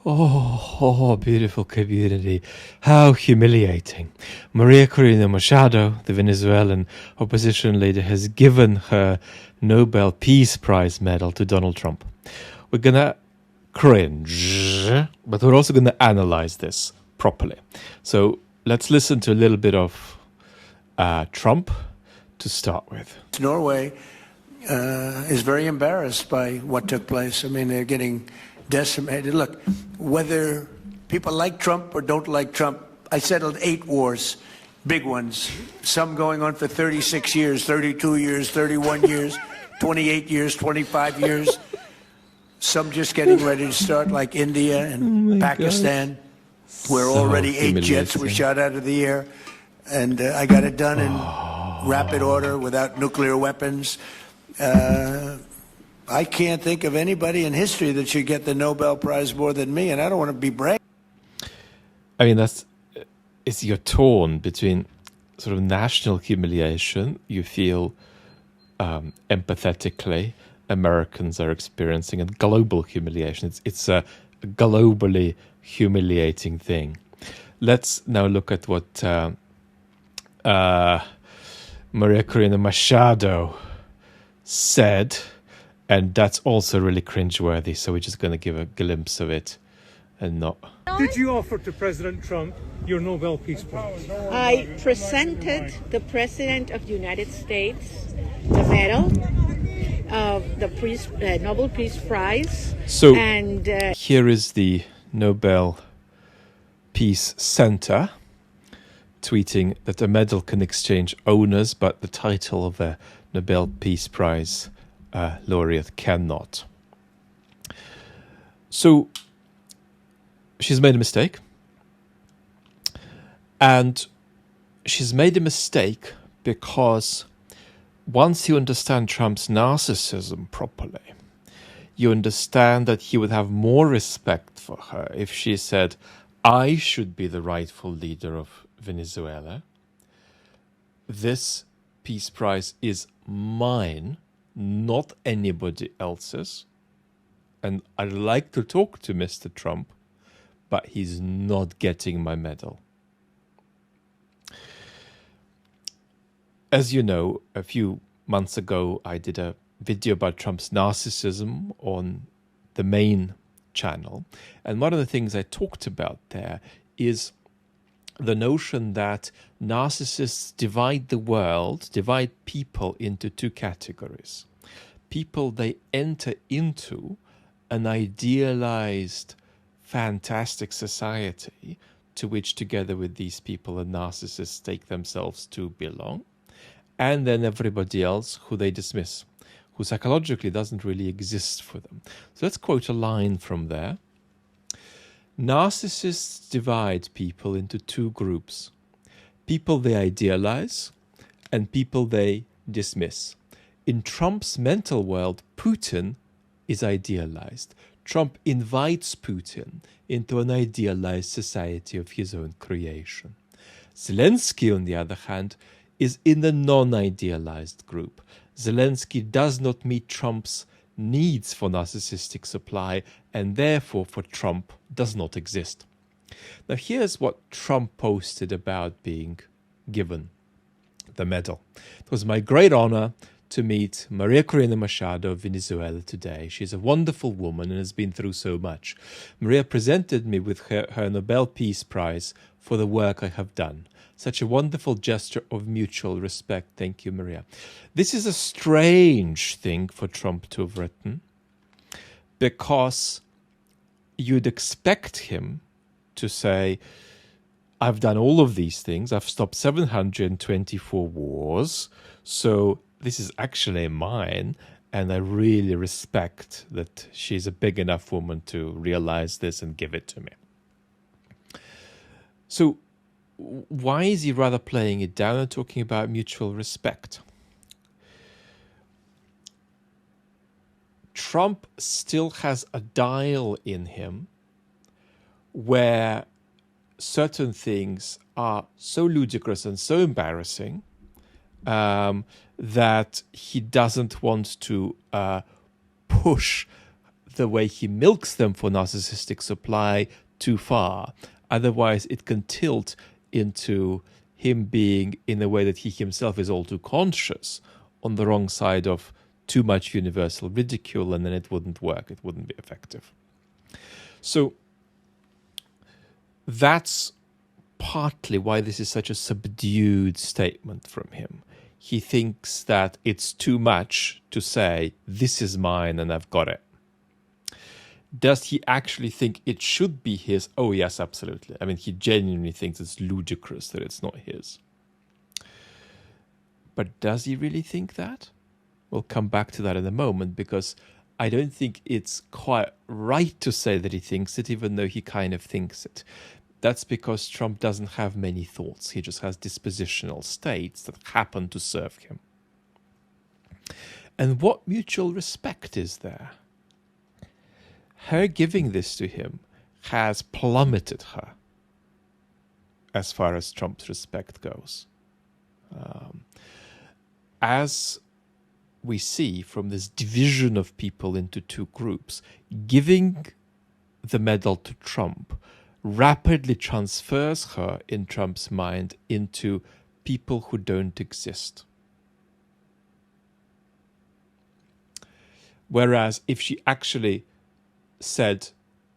Oh, beautiful community. How humiliating. Maria Corina Machado, the Venezuelan opposition leader, has given her Nobel Peace Prize medal to Donald Trump. We're going to cringe, but we're also going to analyze this properly. So let's listen to a little bit of Trump to start with. Norway is very embarrassed by what took place. I mean, they're getting decimated. Look, whether people like Trump or don't like Trump, I settled 8 wars, big ones, some going on for 36 years, 32 years, 31 years, 28 years, 25 years, some just getting ready to start, like India and Pakistan, where already 8 jets were shot out of the air, and I got it done in rapid order without nuclear weapons. I can't think of anybody in history that should get the Nobel Prize more than me, and I don't want to be bragging. I mean, it's you're torn between sort of national humiliation you feel empathetically Americans are experiencing, and global humiliation. It's a globally humiliating thing. Let's now look at what Maria Corina Machado said, and that's also really cringeworthy, so we're just going to give a glimpse of it and not... Did you offer to President Trump your Nobel Peace Prize? I presented the President of the United States the medal of the Nobel Peace Prize. So and here is the Nobel Peace Center tweeting that a medal can exchange owners, but the title of a Nobel Peace Prize laureate cannot. So she's made a mistake, and she's made a mistake because once you understand Trump's narcissism properly, you understand that he would have more respect for her if she said, I should be the rightful leader of Venezuela. This Peace Prize is mine, not anybody else's. And I'd like to talk to Mr. Trump, but he's not getting my medal. As you know, a few months ago, I did a video about Trump's narcissism on the main channel. And one of the things I talked about there is the notion that narcissists divide the world, divide people into 2 categories. People they enter into an idealized, fantastic society to which, together with these people, the narcissists take themselves to belong. And then everybody else who they dismiss, who psychologically doesn't really exist for them. So let's quote a line from there. Narcissists divide people into 2 groups. People they idealize and people they dismiss. In Trump's mental world, Putin is idealized. Trump invites Putin into an idealized society of his own creation. Zelensky, on the other hand, is in the non-idealized group. Zelensky does not meet Trump's needs for narcissistic supply, and therefore for Trump does not exist. Now here's what Trump posted about being given the medal. It was my great honor to meet Maria Corina Machado of Venezuela today. She's a wonderful woman and has been through so much. Maria presented me with her Nobel Peace Prize for the work I have done. Such a wonderful gesture of mutual respect. Thank you, Maria. This is a strange thing for Trump to have written, because you'd expect him to say, I've done all of these things. I've stopped 724 wars. So this is actually mine. And I really respect that she's a big enough woman to realize this and give it to me. So why is he rather playing it down and talking about mutual respect? Trump still has a dial in him where certain things are so ludicrous and so embarrassing that he doesn't want to push the way he milks them for narcissistic supply too far. Otherwise, it can tilt into him being, in a way that he himself is all too conscious, on the wrong side of too much universal ridicule, and then it wouldn't work, it wouldn't be effective. So that's partly why this is such a subdued statement from him. He thinks that it's too much to say, this is mine and I've got it. Does he actually think it should be his? Oh, yes, absolutely. I mean, he genuinely thinks it's ludicrous that it's not his. But does he really think that? We'll come back to that in a moment, because I don't think it's quite right to say that he thinks it, even though he kind of thinks it. That's because Trump doesn't have many thoughts. He just has dispositional states that happen to serve him. And what mutual respect is there? Her giving this to him has plummeted her as far as Trump's respect goes. As we see from this division of people into two groups, giving the medal to Trump rapidly transfers her, in Trump's mind, into people who don't exist. Whereas if she actually said,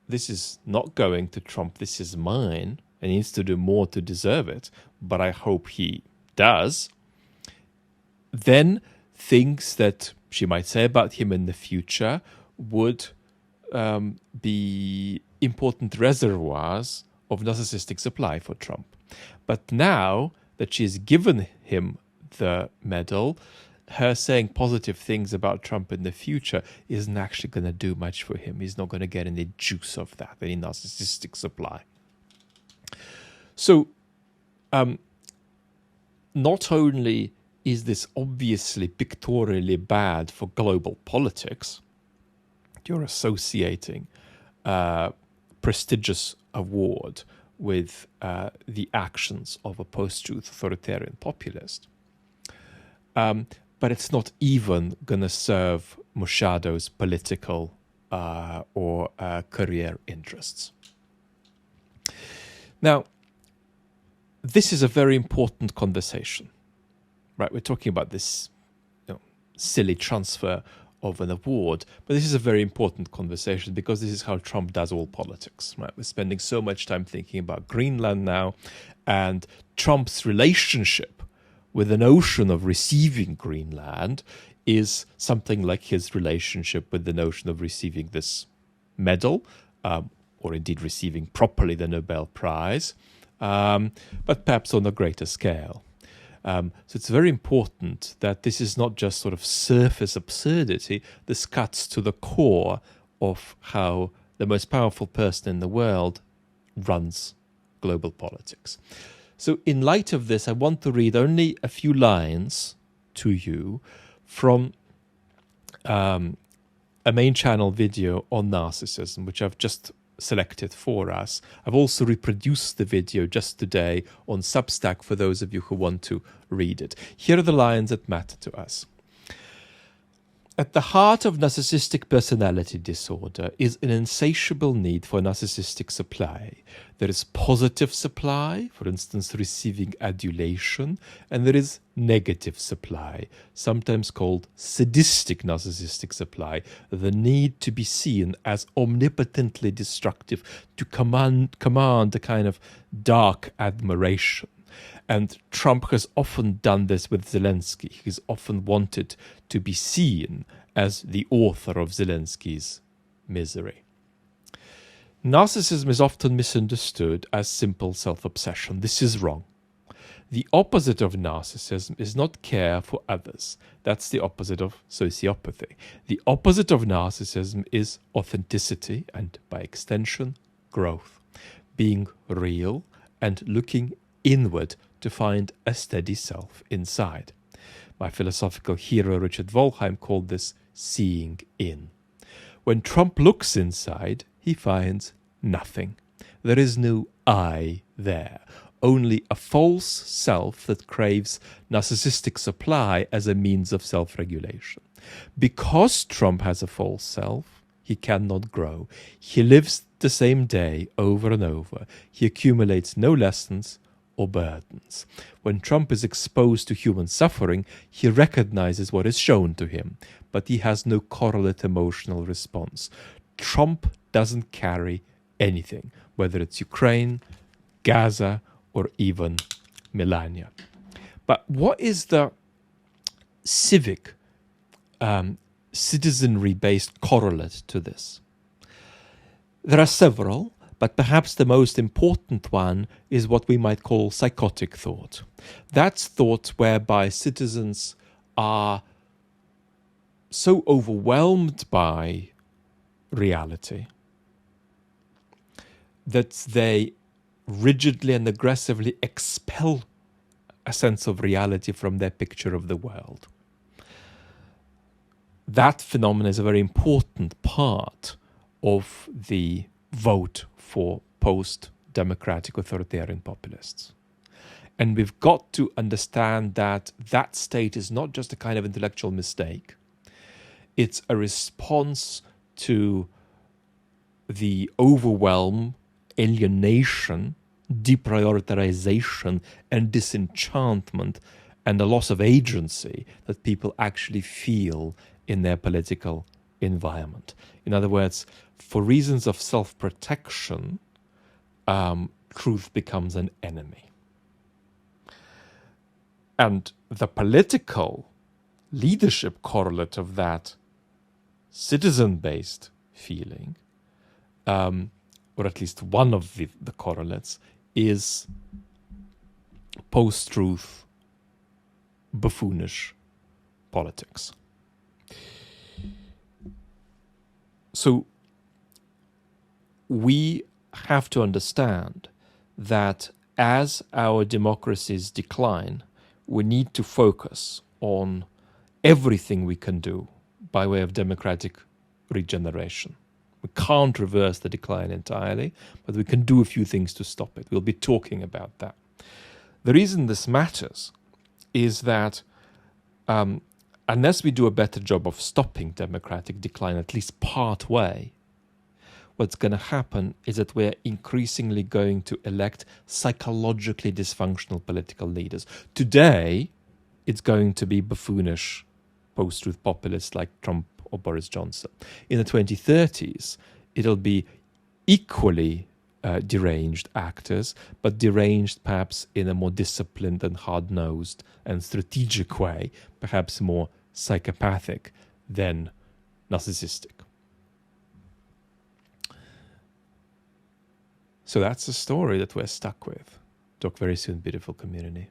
this is not going to Trump, this is mine, and he needs to do more to deserve it, but I hope he does, then things that she might say about him in the future would be important reservoirs of narcissistic supply for Trump. But now that she's given him the medal, her saying positive things about Trump in the future isn't actually going to do much for him. He's not going to get any juice of that, any narcissistic supply. So, not only is this obviously pictorially bad for global politics, you're associating a prestigious award with the actions of a post-truth authoritarian populist. But it's not even going to serve Mushado's political or career interests. Now, this is a very important conversation, right? We're talking about this silly transfer of an award, but this is a very important conversation because this is how Trump does all politics, right? We're spending so much time thinking about Greenland now, and Trump's relationship with the notion of receiving Greenland is something like his relationship with the notion of receiving this medal, or indeed receiving properly the Nobel Prize, but perhaps on a greater scale. So it's very important that this is not just sort of surface absurdity. This cuts to the core of how the most powerful person in the world runs global politics. So in light of this, I want to read only a few lines to you from a main channel video on narcissism, which I've just selected for us. I've also reproduced the video just today on Substack for those of you who want to read it. Here are the lines that matter to us. At the heart of narcissistic personality disorder is an insatiable need for narcissistic supply. There is positive supply, for instance, receiving adulation, and there is negative supply, sometimes called sadistic narcissistic supply, the need to be seen as omnipotently destructive, to command a kind of dark admiration. And Trump has often done this with Zelensky. He's often wanted to be seen as the author of Zelensky's misery. Narcissism is often misunderstood as simple self-obsession. This is wrong. The opposite of narcissism is not care for others. That's the opposite of sociopathy. The opposite of narcissism is authenticity and, by extension, growth. Being real and looking inward to find a steady self inside. My philosophical hero Richard Wollheim called this seeing in. When Trump looks inside, he finds nothing. There is no I there, only a false self that craves narcissistic supply as a means of self-regulation. Because Trump has a false self, he he cannot grow. He lives the same day over and over. He accumulates no lessons or burdens. When Trump is exposed to human suffering, he recognizes what is shown to him, but he has no correlate emotional response. Trump doesn't carry anything, whether it's Ukraine, Gaza, or even Melania. But what is the civic, citizenry-based correlate to this? There are several, but perhaps the most important one is what we might call psychotic thought. That's thought whereby citizens are so overwhelmed by reality that they rigidly and aggressively expel a sense of reality from their picture of the world. That phenomenon is a very important part of the vote for post-democratic authoritarian populists. And we've got to understand that that state is not just a kind of intellectual mistake. It's a response to the overwhelm, alienation, deprioritization, and disenchantment, and the loss of agency that people actually feel in their political environment. In other words, for reasons of self-protection, truth becomes an enemy. And the political leadership correlate of that citizen-based feeling, or at least one of the correlates, is post-truth, buffoonish politics. So we have to understand that as our democracies decline, we need to focus on everything we can do by way of democratic regeneration. We can't reverse the decline entirely, but we can do a few things to stop it. We'll be talking about that. The reason this matters is that unless we do a better job of stopping democratic decline, at least part way, what's going to happen is that we're increasingly going to elect psychologically dysfunctional political leaders. Today, it's going to be buffoonish post-truth populists like Trump or Boris Johnson. In the 2030s, it'll be equally deranged actors, but deranged perhaps in a more disciplined and hard-nosed and strategic way, perhaps more psychopathic than narcissistic. So that's the story that we're stuck with. Talk very soon, beautiful community.